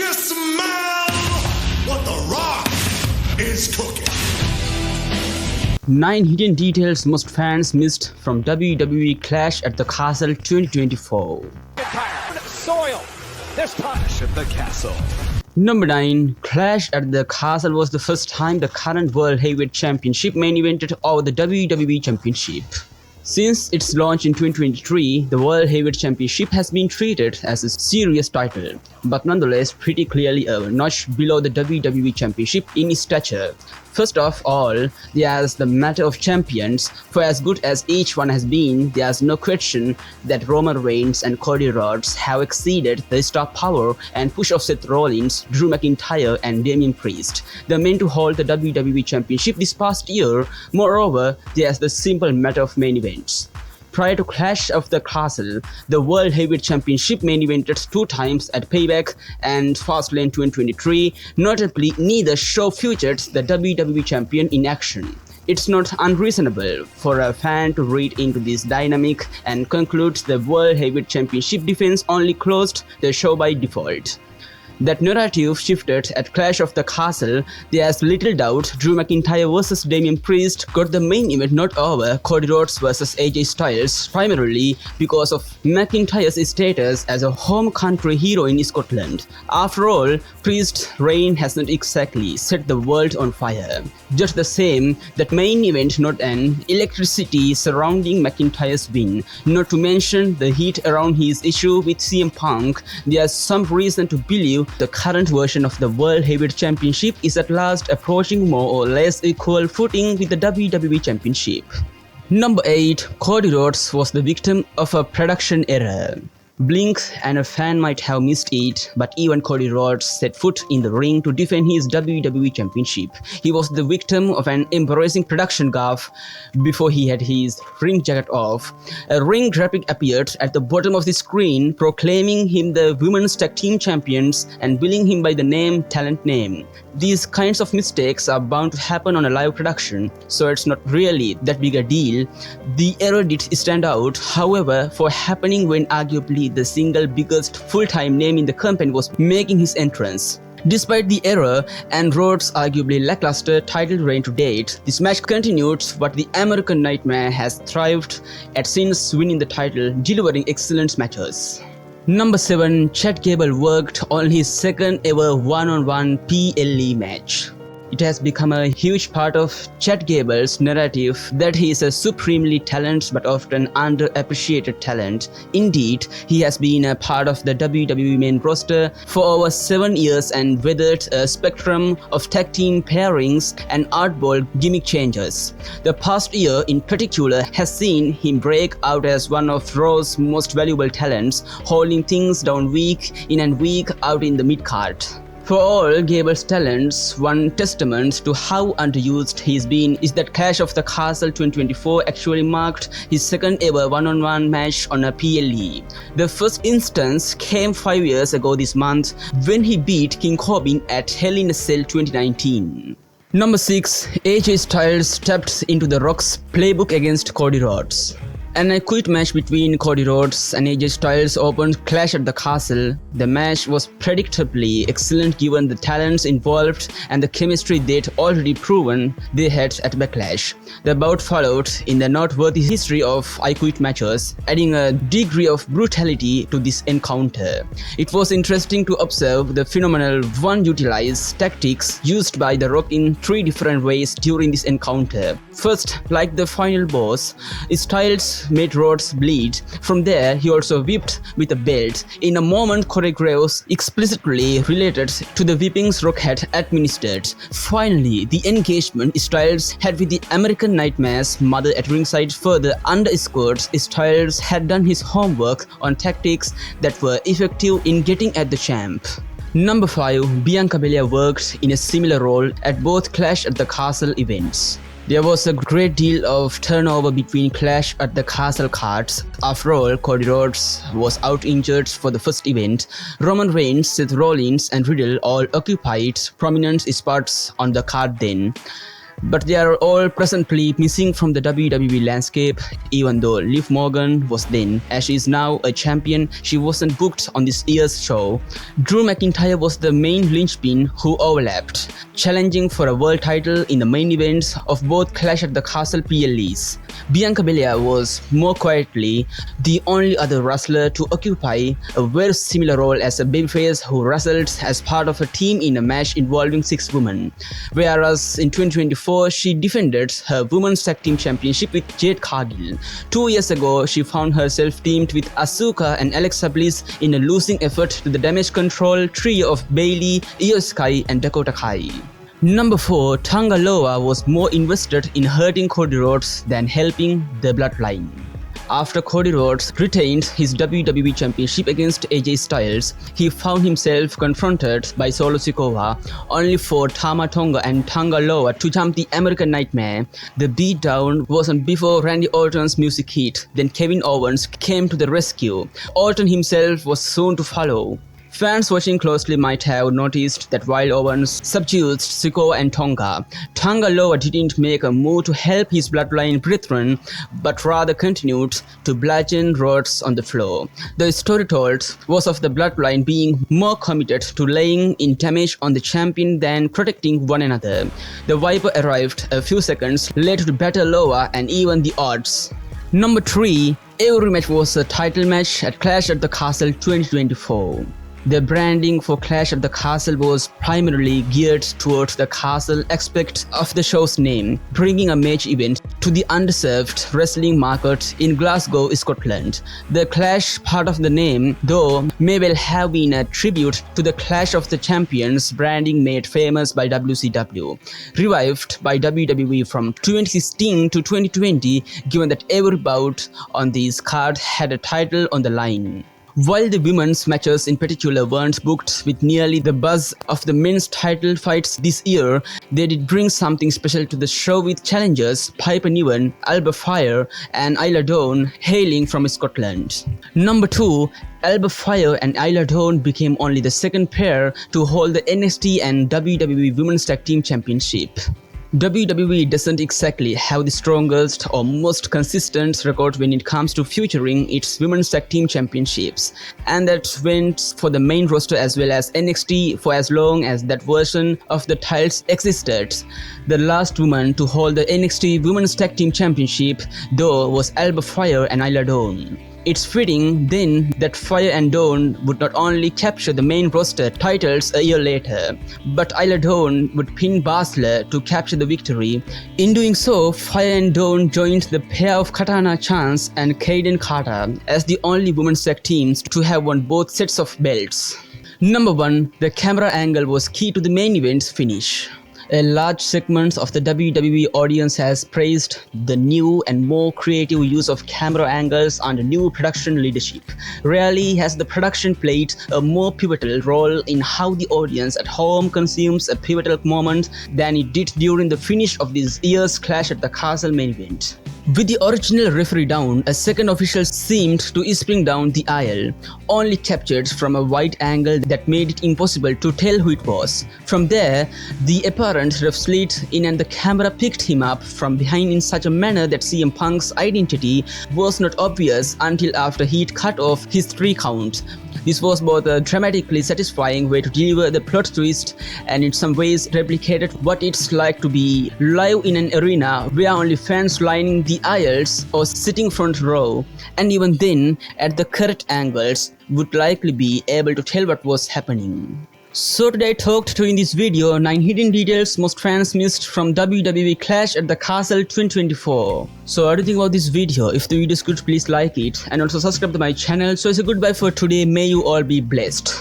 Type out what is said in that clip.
you smell what The Rock is cooking? 9 hidden details most fans missed from WWE Clash at the Castle 2024. Soil. There's Clash at the Castle. Number 9. Clash at the Castle was the first time the current World Heavyweight Championship main evented over the WWE Championship. Since its launch in 2023, the World Heavyweight Championship has been treated as a serious title, but nonetheless pretty clearly a notch below the WWE Championship in its stature. First of all, there's the matter of champions. For as good as each one has been, there's no question that Roman Reigns and Cody Rhodes have exceeded the star power and push of Seth Rollins, Drew McIntyre and Damian Priest, the men to hold the WWE Championship this past year. Moreover, there's the simple matter of main events. Prior to Clash of the Castle, the World Heavyweight Championship main evented 2 times at Payback and Fastlane 2023. Notably, neither show featured the WWE Champion in action. It's not unreasonable for a fan to read into this dynamic and conclude the World Heavyweight Championship defense only closed the show by default. That narrative shifted at Clash of the Castle. There's little doubt Drew McIntyre vs Damian Priest got the main event not over Cody Rhodes vs AJ Styles, primarily because of McIntyre's status as a home country hero in Scotland. After all, Priest's reign has not exactly set the world on fire. Just the same, that main event not an electricity surrounding McIntyre's win, not to mention the heat around his issue with CM Punk. There's some reason to believe the current version of the World Heavyweight Championship is at last approaching more or less equal footing with the WWE Championship. Number 8. Cody Rhodes was the victim of a production error. Blink and a fan might have missed it, but even Cody Rhodes set foot in the ring to defend his WWE Championship. He was the victim of an embarrassing production gaffe before he had his ring jacket off. A ring graphic appeared at the bottom of the screen proclaiming him the Women's Tag Team Champions and billing him by the talent name. These kinds of mistakes are bound to happen on a live production, so it's not really that big a deal. The error did stand out, however, for happening when arguably the single biggest full-time name in the company was making his entrance. Despite the error and Rhodes' arguably lackluster title reign to date, this match continued what the American Nightmare has thrived at since winning the title, delivering excellent matches. Number 7. Chad Gable worked on his second ever one-on-one PLE match. It has become a huge part of Chad Gable's narrative that he is a supremely talented but often underappreciated talent. Indeed, he has been a part of the WWE main roster for over 7 years and weathered a spectrum of tag team pairings and oddball gimmick changes. The past year in particular has seen him break out as one of Raw's most valuable talents, holding things down week in and week out in the mid-card. For all Gable's talents, one testament to how underused he's been is that Clash of the Castle 2024 actually marked his second ever one-on-one match on a PLE. The first instance came 5 years ago this month when he beat King Corbin at Hell in a Cell 2019. Number 6. AJ Styles stepped into The Rock's playbook against Cody Rhodes. An quick match between Cody Rhodes and AJ Styles opened Clash at the Castle. The match was predictably excellent given the talents involved and the chemistry they'd already proven they had at Backlash. The bout followed in the noteworthy history of I Quit matches, adding a degree of brutality to this encounter. It was interesting to observe the phenomenal one-utilized tactics used by The Rock in 3 different ways during this encounter. First, like the final boss, Styles made Rhodes bleed. From there, he also whipped with a belt, in a moment choreographed explicitly related to the whippings Rock had administered. Finally, the engagement Styles had with the American Nightmare's mother at ringside further underscored Styles had done his homework on tactics that were effective in getting at the champ. Number 5. Bianca Belair worked in a similar role at both Clash at the Castle events. There was a great deal of turnover between Clash at the Castle cards. After all, Cody Rhodes was out injured for the first event. Roman Reigns, Seth Rollins and Riddle all occupied prominent spots on the card then. but they are all presently missing from the WWE landscape. Even though Liv Morgan was then, as she is now a champion, she wasn't booked on this year's show. Drew McIntyre was the main linchpin who overlapped, challenging for a world title in the main events of both Clash at the Castle PLEs. Bianca Belair was more quietly the only other wrestler to occupy a very similar role as a babyface who wrestled as part of a team in a match involving 6 women. Whereas in 2024, she defended her Women's Tag Team Championship with Jade Cargill. 2 years ago, she found herself teamed with Asuka and Alexa Bliss in a losing effort to the Damage Control trio of Bayley, Io Sky and Dakota Kai. Number 4, Tanga Loa was more invested in hurting Cody Rhodes than helping the Bloodline. After Cody Rhodes retained his WWE Championship against AJ Styles, he found himself confronted by Solo Sikoa, only for Tama Tonga and Tanga Loa to jump the American Nightmare. The beatdown wasn't before Randy Orton's music hit, then Kevin Owens came to the rescue. Orton himself was soon to follow. Fans watching closely might have noticed that while Owens subdued Sikoa and Tonga, Tanga Loa didn't make a move to help his Bloodline brethren, but rather continued to bludgeon Rhodes on the floor. The story told was of the Bloodline being more committed to laying in damage on the champion than protecting one another. The Viper arrived a few seconds later to battle Loa and even the odds. Number 3, every match was a title match at Clash at the Castle 2024. The branding for Clash at the Castle was primarily geared towards the castle aspect of the show's name, bringing a match event to the underserved wrestling market in Glasgow, Scotland. The Clash part of the name, though, may well have been a tribute to the Clash of the Champions branding made famous by WCW, revived by WWE from 2016 to 2020, given that every bout on this card had a title on the line. While the women's matches in particular weren't booked with nearly the buzz of the men's title fights this year, they did bring something special to the show with challengers Piper Niven, Alba Fyre and Isla Dawn hailing from Scotland. Number 2, Alba Fyre and Isla Dawn became only the second pair to hold the NXT and WWE Women's Tag Team Championship. WWE doesn't exactly have the strongest or most consistent record when it comes to featuring its Women's Tag Team Championships, and that went for the main roster as well as NXT for as long as that version of the titles existed. The last woman to hold the NXT Women's Tag Team Championship, though, was Alba Fyre and Isla Dawn. It's fitting then that Fyre and Dawn would not only capture the main roster titles a year later, but Isla Dawn would pin Baszler to capture the victory. In doing so, Fyre and Dawn joined the pair of Katana Chance and Kaden Carter as the only women's tag teams to have won both sets of belts. Number 1, the camera angle was key to the main event's finish. A large segment of the WWE audience has praised the new and more creative use of camera angles under new production leadership. Rarely has the production played a more pivotal role in how the audience at home consumes a pivotal moment than it did during the finish of this year's Clash at the Castle main event. With the original referee down, a second official seemed to spring down the aisle, only captured from a wide angle that made it impossible to tell who it was. From there, the apparent ref slid in and the camera picked him up from behind in such a manner that CM Punk's identity was not obvious until after he'd cut off his 3 count. This was both a dramatically satisfying way to deliver the plot twist and in some ways replicated what it's like to be live in an arena where only fans lining the aisles or sitting front row, and even then at the correct angles, would likely be able to tell what was happening. So today I talked to in this video 9 hidden details most fans missed from WWE Clash at the Castle 2024. So what do you think about this video? If the video is good, please like it and also subscribe to my channel. So it's a goodbye for today. May you all be blessed.